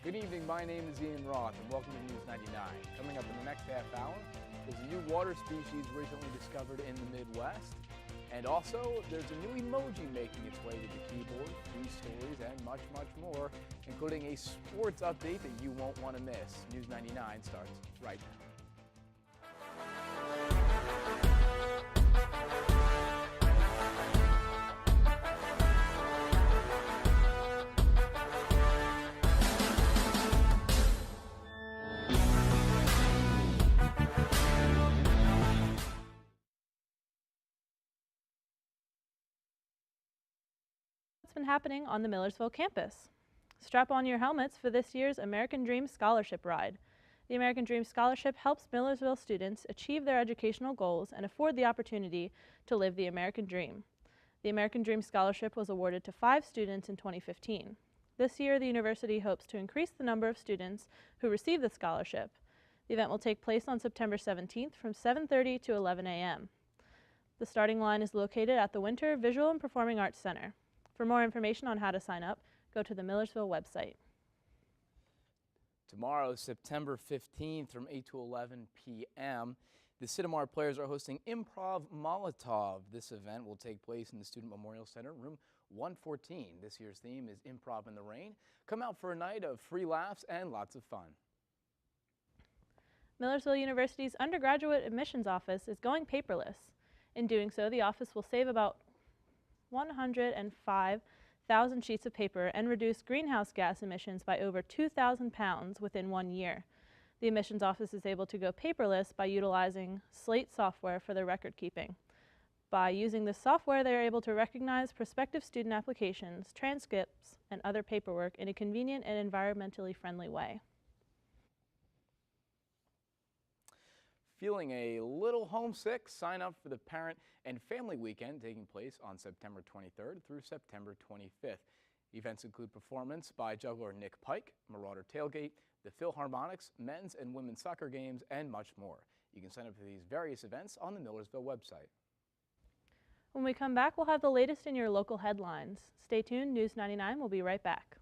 Good evening, my name is Roth and welcome to News 99. Coming up in the next half hour, there's a new water species recently discovered in the Midwest. And also, there's a new emoji making its way to the keyboard, news stories, and much, much more, including a sports update that you won't want to miss. News 99 starts right now. What's been happening on the Millersville campus? Strap on your helmets for this year's American Dream Scholarship Ride. The American Dream Scholarship helps Millersville students achieve their educational goals and afford the opportunity to live the American Dream. The American Dream Scholarship was awarded to 5 students in 2015. This year, the university hopes to increase the number of students who receive the scholarship. The event will take place on September 17th from 7:30 to 11 a.m. The starting line is located at the Winter Visual and Performing Arts Center. For more information on how to sign up, go to the Millersville website. Tomorrow, September 15th from 8 to 11 p.m., the Sidamar players are hosting Improv Molotov. This event will take place in the Student Memorial Center, room 114. This year's theme is Improv in the Rain. Come out for a night of free laughs and lots of fun. Millersville University's undergraduate admissions office is going paperless. In doing so, the office will save about 105,000 sheets of paper and reduce greenhouse gas emissions by over 2,000 pounds within 1 year. The admissions office is able to go paperless by utilizing Slate software for their record keeping. By using this software, they are able to recognize prospective student applications, transcripts, and other paperwork in a convenient and environmentally friendly way. Feeling a little homesick? Sign up for the Parent and Family Weekend taking place on September 23rd through September 25th. Events include performance by juggler Nick Pike, Marauder Tailgate, the Philharmonics, men's and women's soccer games, and much more. You can sign up for these various events on the Millersville website. When we come back, we'll have the latest in your local headlines. Stay tuned, News 99 will be right back.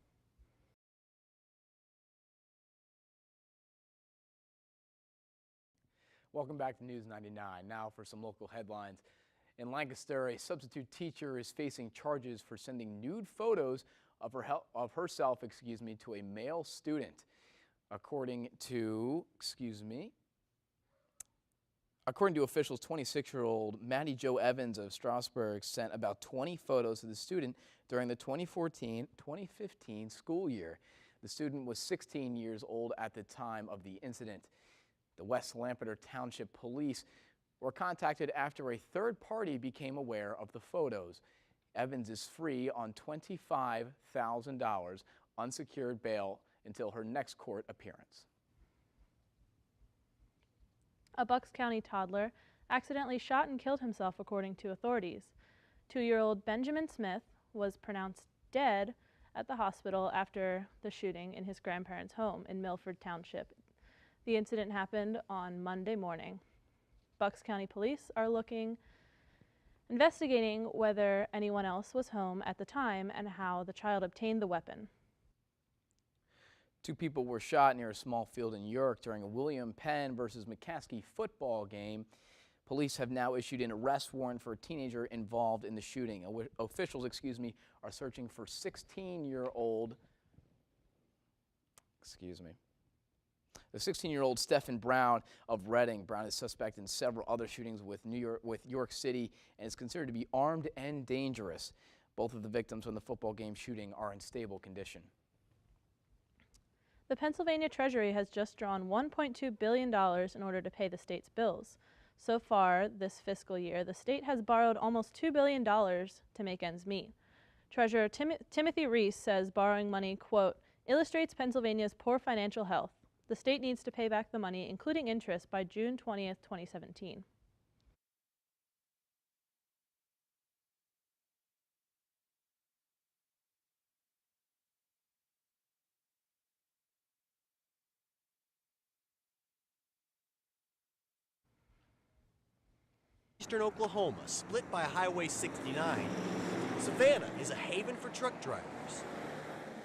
Welcome back to News 99. Now for some local headlines. In Lancaster, a substitute teacher is facing charges for sending nude photos of herself to a male student. According to officials, 26-year-old Maddie Jo Evans of Strasburg sent about 20 photos to the student during the 2014-2015 school year. The student was 16 years old at the time of the incident. The West Lampeter Township Police were contacted after a third party became aware of the photos. Evans is free on $25,000 unsecured bail until her next court appearance. A Bucks County toddler accidentally shot and killed himself, according to authorities. 2-year-old Benjamin Smith was pronounced dead at the hospital after the shooting in his grandparents' home in Milford Township. The incident happened on Monday morning. Bucks County Police are investigating whether anyone else was home at the time and how the child obtained the weapon. 2 people were shot near a small field in York during a William Penn versus McCaskey football game. Police have now issued an arrest warrant for a teenager involved in the shooting. Officials, are searching for 16-year-old, The 16-year-old Stephen Brown of Reading. Brown is suspect in several other shootings with York City and is considered to be armed and dangerous. Both of the victims from the football game shooting are in stable condition. The Pennsylvania Treasury has just drawn $1.2 billion in order to pay the state's bills. So far this fiscal year, the state has borrowed almost $2 billion to make ends meet. Treasurer Timothy Reese says borrowing money, quote, illustrates Pennsylvania's poor financial health. The state needs to pay back the money, including interest, by June 20th, 2017. Eastern Oklahoma, split by Highway 69. Savannah is a haven for truck drivers.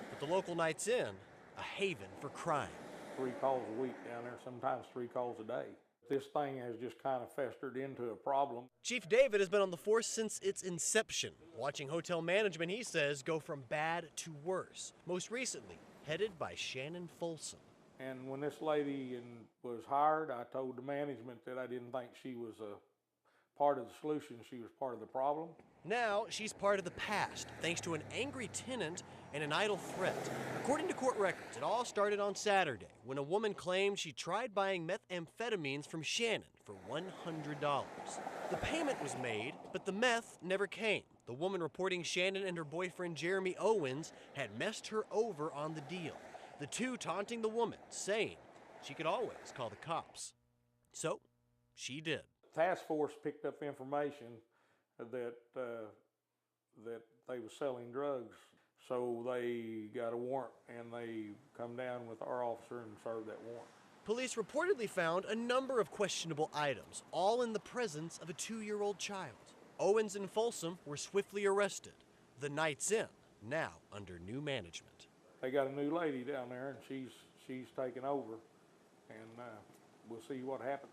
But the local night's in a haven for crime. 3 calls a week down there, sometimes 3 calls a day. This thing has just kind of festered into a problem. Chief David has been on the force since its inception, watching hotel management, he says, go from bad to worse. Most recently, headed by Shannon Folsom. And when this lady was hired, I told the management that I didn't think she was a part of the solution, she was part of the problem. Now she's part of the past, thanks to an angry tenant and an idle threat. According to court records, it all started on Saturday when a woman claimed she tried buying methamphetamines from Shannon for $100. The payment was made, but the meth never came. The woman reporting Shannon and her boyfriend Jeremy Owens had messed her over on the deal. The two taunting the woman, saying she could always call the cops. So she did. Task force picked up information that they were selling drugs, so they got a warrant and they come down with our officer and served that warrant. Police reportedly found a number of questionable items, all in the presence of a 2-year-old child. Owens and Folsom were swiftly arrested. The night's in, now under new management. They got a new lady down there, and she's taken over, and we'll see what happens.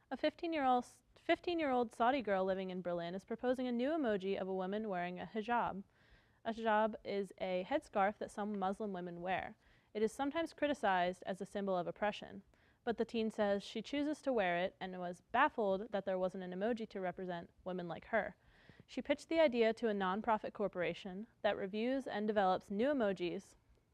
A 15-year-old Saudi girl living in Berlin is proposing a new emoji of a woman wearing a hijab. A hijab is a headscarf that some Muslim women wear. It is sometimes criticized as a symbol of oppression, but the teen says she chooses to wear it and was baffled that there wasn't an emoji to represent women like her. She pitched the idea to a nonprofit corporation that reviews and develops new emojis.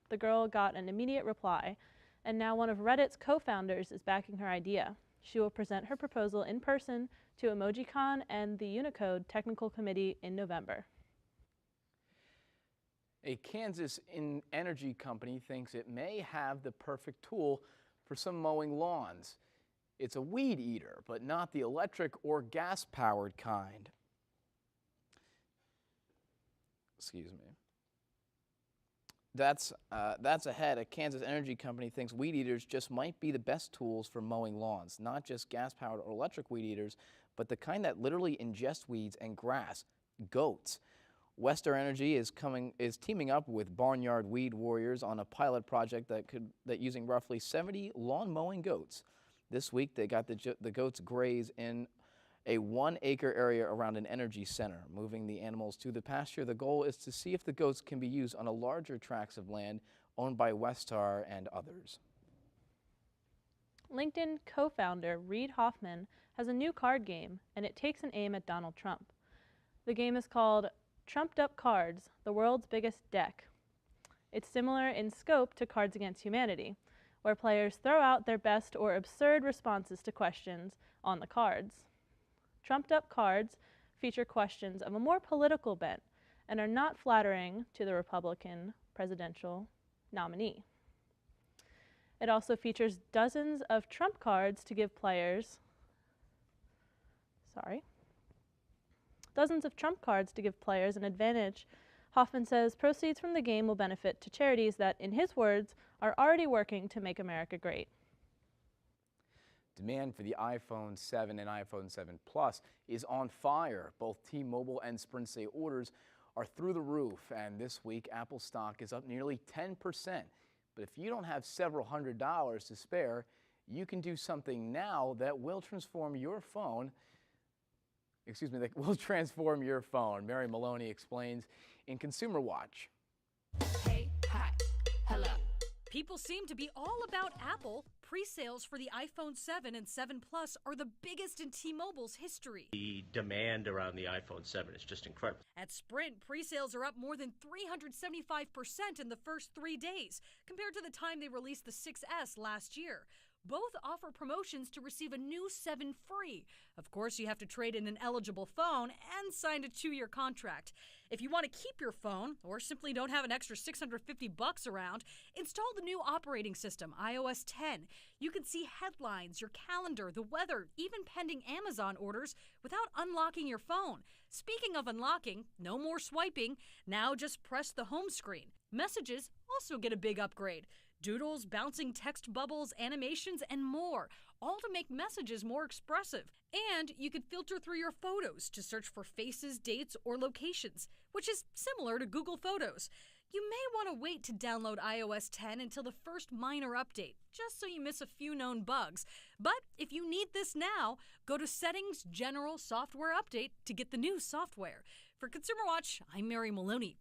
The girl got an immediate reply, and now one of Reddit's co-founders is backing her idea. She will present her proposal in person to EmojiCon and the Unicode Technical Committee in November. A Kansas energy company thinks it may have the perfect tool for some mowing lawns. It's a weed eater, but not the electric or gas-powered kind. Excuse me. That's ahead. A Kansas energy company thinks weed eaters just might be the best tools for mowing lawns. Not just gas-powered or electric weed eaters, but the kind that literally ingest weeds and grass, goats. Wester Energy is teaming up with Barnyard Weed Warriors on a pilot project that using roughly 70 lawn mowing goats. This week they got the goats graze in a 1-acre area around an energy center. Moving the animals to the pasture, the goal is to see if the goats can be used on a larger tracts of land owned by Westar and others. LinkedIn co-founder Reid Hoffman has a new card game, and it takes an aim at Donald Trump. The game is called Trumped Up Cards, the world's biggest deck. It's similar in scope to Cards Against Humanity, where players throw out their best or absurd responses to questions on the cards. Trumped Up Cards feature questions of a more political bent and are not flattering to the Republican presidential nominee. It also features dozens of trump cards to give players an advantage. Hoffman says proceeds from the game will benefit to charities that, in his words, are already working to make America great. Demand for the iPhone 7 and iPhone 7 Plus is on fire. Both T-Mobile and Sprint say orders are through the roof, and this week Apple stock is up nearly 10%. But if you don't have several $100s to spare, you can do something now that will transform your phone. Mary Maloney explains in Consumer Watch. Hey, hi, hello. People seem to be all about Apple. Pre-sales for the iPhone 7 and 7 Plus are the biggest in T-Mobile's history. The demand around the iPhone 7 is just incredible. At Sprint, pre-sales are up more than 375% in the first 3 days, compared to the time they released the 6S last year. Both offer promotions to receive a new 7 free. Of course, you have to trade in an eligible phone and sign a 2-year contract. If you want to keep your phone or simply don't have an extra $650 around, install the new operating system, iOS 10. You can see headlines, your calendar, the weather, even pending Amazon orders without unlocking your phone. Speaking of unlocking, no more swiping. Now just press the home screen. Messages also get a big upgrade. Doodles, bouncing text bubbles, animations, and more, all to make messages more expressive. And you could filter through your photos to search for faces, dates, or locations, which is similar to Google Photos. You may want to wait to download iOS 10 until the first minor update, just so you miss a few known bugs. But if you need this now, go to Settings, General, Software Update to get the new software. For Consumer Watch, I'm Mary Maloney.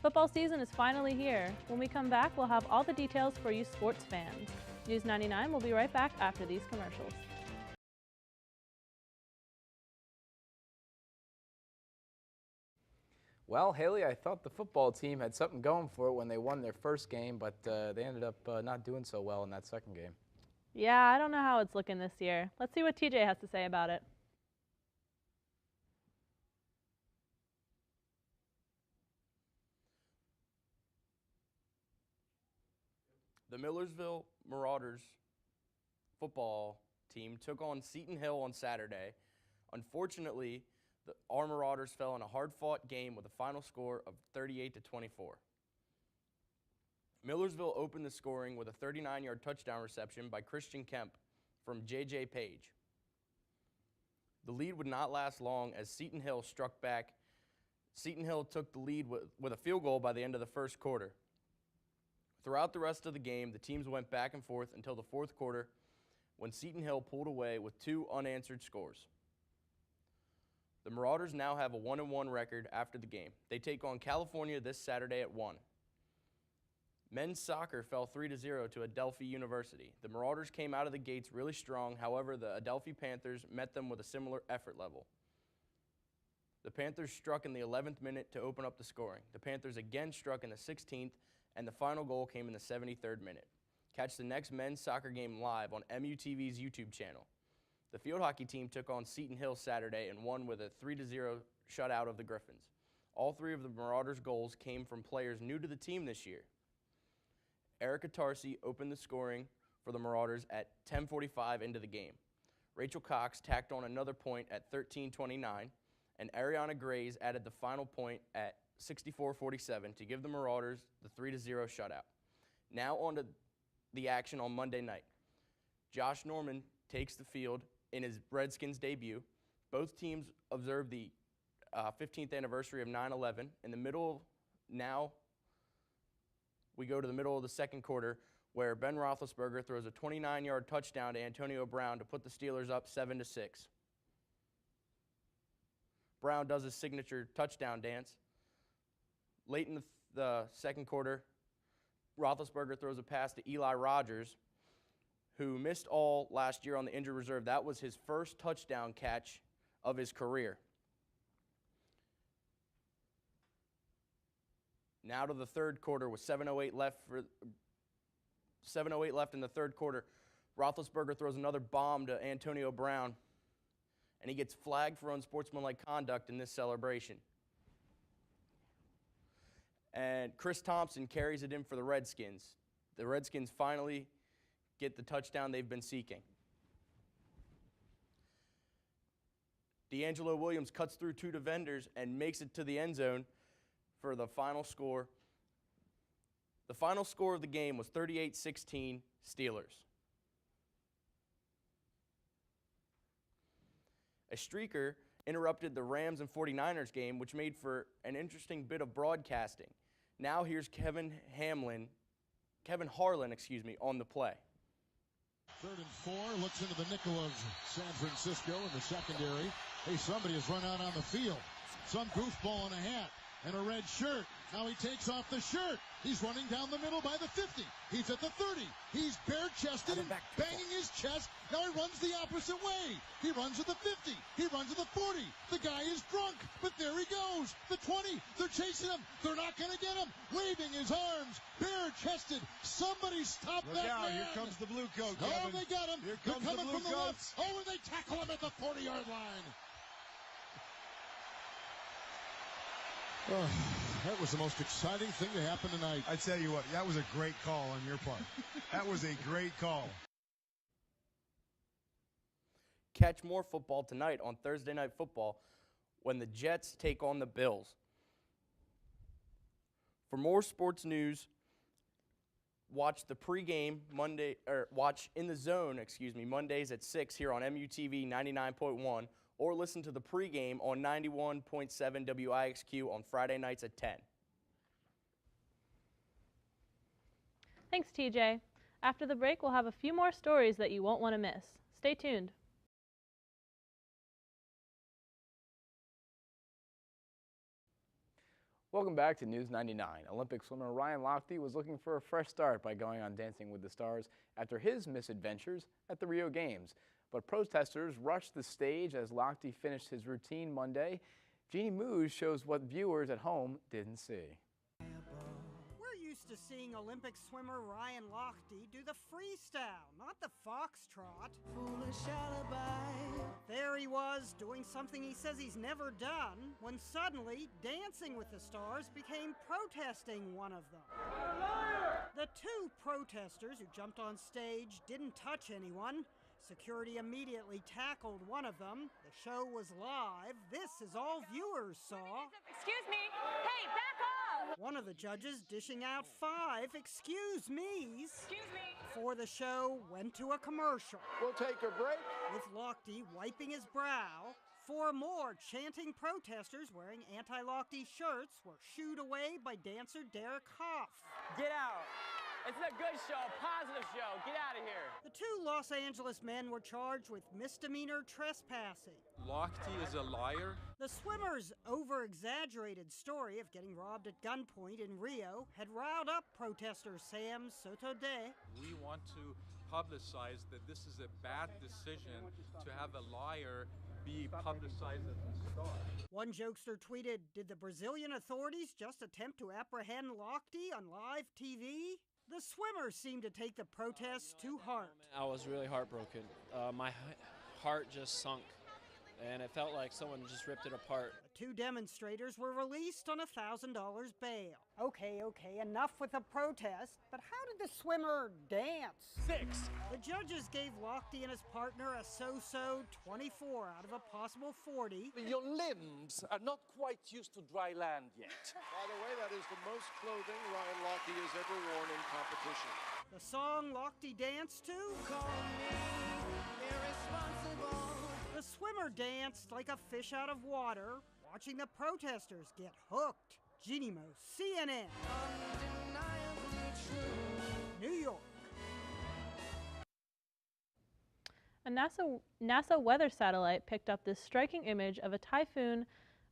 Football season is finally here. When we come back, we'll have all the details for you sports fans. News 99 will be right back after these commercials. Well, Haley, I thought the football team had something going for it when they won their first game, but they ended up not doing so well in that second game. Yeah, I don't know how it's looking this year. Let's see what TJ has to say about it. The Millersville Marauders football team took on Seton Hill on Saturday. Unfortunately, our Marauders fell in a hard-fought game with a final score of 38-24. Millersville opened the scoring with a 39-yard touchdown reception by Christian Kemp from J.J. Page. The lead would not last long as Seton Hill struck back. Seton Hill took the lead with a field goal by the end of the first quarter. Throughout the rest of the game, the teams went back and forth until the fourth quarter when Seton Hill pulled away with 2 unanswered scores. The Marauders now have a 1-1 record after the game. They take on California this Saturday at 1. Men's soccer fell 3-0 to Adelphi University. The Marauders came out of the gates really strong. However, the Adelphi Panthers met them with a similar effort level. The Panthers struck in the 11th minute to open up the scoring. The Panthers again struck in the 16th, and the final goal came in the 73rd minute. Catch the next men's soccer game live on MUTV's YouTube channel. The field hockey team took on Seton Hill Saturday and won with a 3-0 shutout of the Griffins. All 3 of the Marauders' goals came from players new to the team this year. Erica Tarsi opened the scoring for the Marauders at 10:45 into the game. Rachel Cox tacked on another point at 13:29, and Ariana Grays added the final point at 64:47 to give the Marauders the 3-0 shutout. Now on to the action on Monday night. Josh Norman takes the field in his Redskins debut. Both teams observe the 15th anniversary of 9/11. In the middle, now we go to the middle of the second quarter where Ben Roethlisberger throws a 29-yard touchdown to Antonio Brown to put the Steelers up 7-6. Brown does his signature touchdown dance. Late in the second quarter, Roethlisberger throws a pass to Eli Rogers, who missed all last year on the injured reserve. That was his first touchdown catch of his career. Now to the third quarter with 7:08 left in the third quarter. Roethlisberger throws another bomb to Antonio Brown, and he gets flagged for unsportsmanlike conduct in this celebration. And Chris Thompson carries it in for the Redskins. The Redskins finally get the touchdown they've been seeking. D'Angelo Williams cuts through 2 defenders and makes it to the end zone for the final score. The final score of the game was 38-16 Steelers. A streaker interrupted the Rams and 49ers game, which made for an interesting bit of broadcasting. Now here's Kevin Harlan, on the play. 3rd and 4, looks into the nickel of San Francisco in the secondary. Hey, somebody has run out on the field. Some goofball in a hat and a red shirt. Now he takes off the shirt. He's running down the middle by the 50. He's at the 30. He's bare-chested and banging his chest. Now he runs the opposite way. He runs to the 50. He runs to the 40. The guy is drunk, but there he goes. The 20. They're chasing him. They're not going to get him. Waving his arms, bare-chested. Somebody stop that man. Here comes the blue coat, Oh, Kevin. they got him. Here They're comes coming the blue from the coats. left. Oh, and they tackle him at the 40-yard line. Oh, that was the most exciting thing to happen tonight. I tell you what, that was a great call on your part. That was a great call. Catch more football tonight on Thursday Night Football when the Jets take on the Bills. For more sports news, Watch the pregame watch In the Zone, Mondays at 6 here on MUTV 99.1, or listen to the pregame on 91.7 WIXQ on Friday nights at 10. Thanks, TJ. After the break, we'll have a few more stories that you won't want to miss. Stay tuned. Welcome back to News 99. Olympic swimmer Ryan Lochte was looking for a fresh start by going on Dancing with the Stars after his misadventures at the Rio Games. But protesters rushed the stage as Lochte finished his routine Monday. Jeannie Moos shows what viewers at home didn't see. We're used to seeing Olympic swimmer Ryan Lochte do the freestyle, not the foxtrot. Foolish alibi. There he was, doing something he says he's never done, when suddenly Dancing with the Stars became protesting one of them. The two protesters who jumped on stage didn't touch anyone. Security immediately tackled one of them. The show was live. This is all viewers saw. Excuse me. Hey, back off! One of the judges dishing out 5 excuse me's before the show went to a commercial. We'll take a break. With Lochte wiping his brow, 4 more chanting protesters wearing anti-Lochte shirts were shooed away by dancer Derek Hoff. Get out. It's a good show, positive show. Get out of here. The 2 Los Angeles men were charged with misdemeanor trespassing. Lochte is a liar. The swimmer's over-exaggerated story of getting robbed at gunpoint in Rio had riled up protester Sam Sotode. We want to publicize that this is a bad decision to have a liar be publicized as a star. One jokester tweeted, "Did the Brazilian authorities just attempt to apprehend Lochte on live TV?" The swimmers seemed to take the protests to heart. I was really heartbroken. My heart just sunk, and it felt like someone just ripped it apart. The 2 demonstrators were released on $1,000 bail. Okay, enough with the protest, but how did the swimmer dance? 6. The judges gave Lochte and his partner a so-so 24 out of a possible 40. Your limbs are not quite used to dry land yet. By the way, that is the most clothing Ryan Lochte has ever worn in competition. The song Lochte danced to? Call me irresponsible. The swimmer danced like a fish out of water, watching the protesters get hooked. Jeannie Moos, CNN. New York. A NASA weather satellite picked up this striking image of a typhoon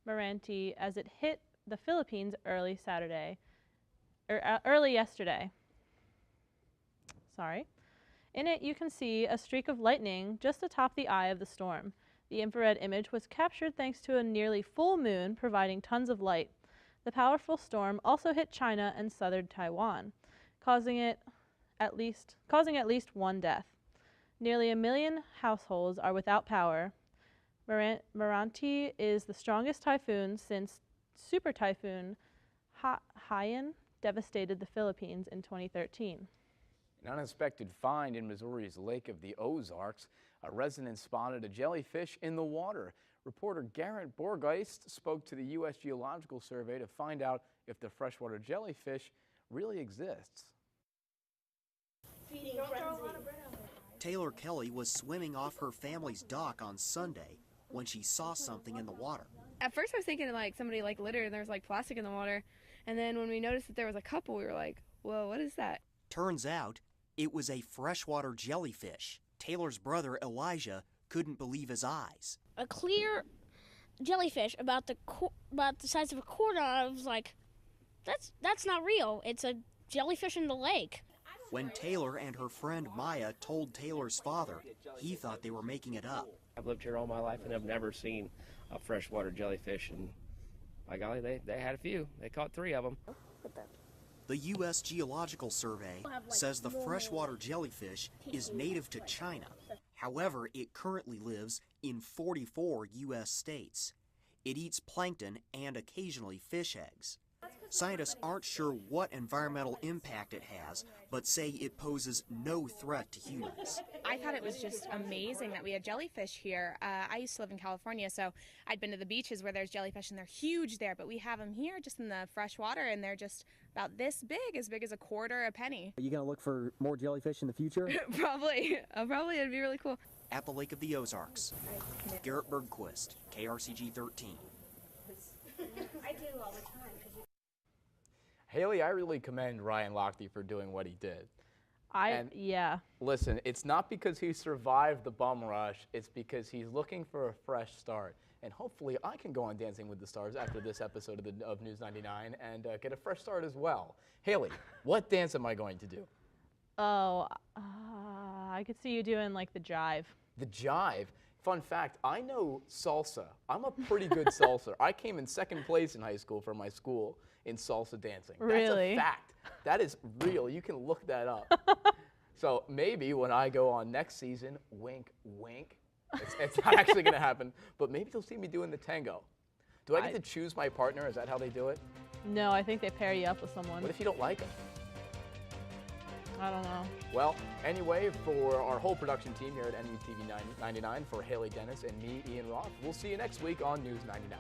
Maranti as it hit the Philippines early yesterday. In it, you can see a streak of lightning just atop the eye of the storm. The infrared image was captured thanks to a nearly full moon providing tons of light. The powerful storm also hit China and southern Taiwan, causing at least one death. Nearly 1 million households are without power. Maranti is the strongest typhoon since Super Typhoon Haiyan devastated the Philippines in 2013. An unexpected find in Missouri's Lake of the Ozarks. A resident spotted a jellyfish in the water. Reporter Garrett Borgeist spoke to the U.S. Geological Survey to find out if the freshwater jellyfish really exists. Taylor Kelly was swimming off her family's dock on Sunday when she saw something in the water. At first I was thinking like somebody like littered and there was like plastic in the water. And then when we noticed that there was a couple, we were like, whoa, what is that? Turns out it was a freshwater jellyfish. Taylor's brother Elijah couldn't believe his eyes. A clear jellyfish about the size of a quarter. I was like, that's not real. It's a jellyfish in the lake. When Taylor and her friend Maya told Taylor's father, he thought they were making it up. I've lived here all my life and I've never seen a freshwater jellyfish, and by golly, they had a few. They caught 3 of them. The U.S. Geological Survey says the freshwater jellyfish is native to China. However, it currently lives in 44 U.S. states. It eats plankton and occasionally fish eggs. Scientists aren't sure what environmental impact it has, but say it poses no threat to humans. I thought it was just amazing that we had jellyfish here. I used to live in California, so I'd been to the beaches where there's jellyfish, and they're huge there, but we have them here just in the fresh water, and they're just about this big as a quarter, a penny. Are you going to look for more jellyfish in the future? Probably. Probably. It'd be really cool. At the Lake of the Ozarks, Garrett Bergquist, KRCG 13. I do all the time. Haley, I really commend Ryan Lochte for doing what he did. Yeah. Listen, it's not because he survived the bum rush, it's because he's looking for a fresh start. And hopefully I can go on Dancing with the Stars after this episode of News 99 and get a fresh start as well. Haley, what dance am I going to do? Oh, I could see you doing like the jive. The jive? Fun fact, I know salsa. I'm a pretty good salsa. I came in second place in high school for my school in salsa dancing. Really? That's a fact. That is real. You can look that up. So maybe when I go on next season, wink, wink, it's not actually going to happen, but maybe you'll see me doing the tango. Do I get to choose my partner? Is that how they do it? No, I think they pair you up with someone. What if you don't like them? I don't know. Well, anyway, for our whole production team here at News99, for Haley Dennis and me, Ian Roth, we'll see you next week on News 99.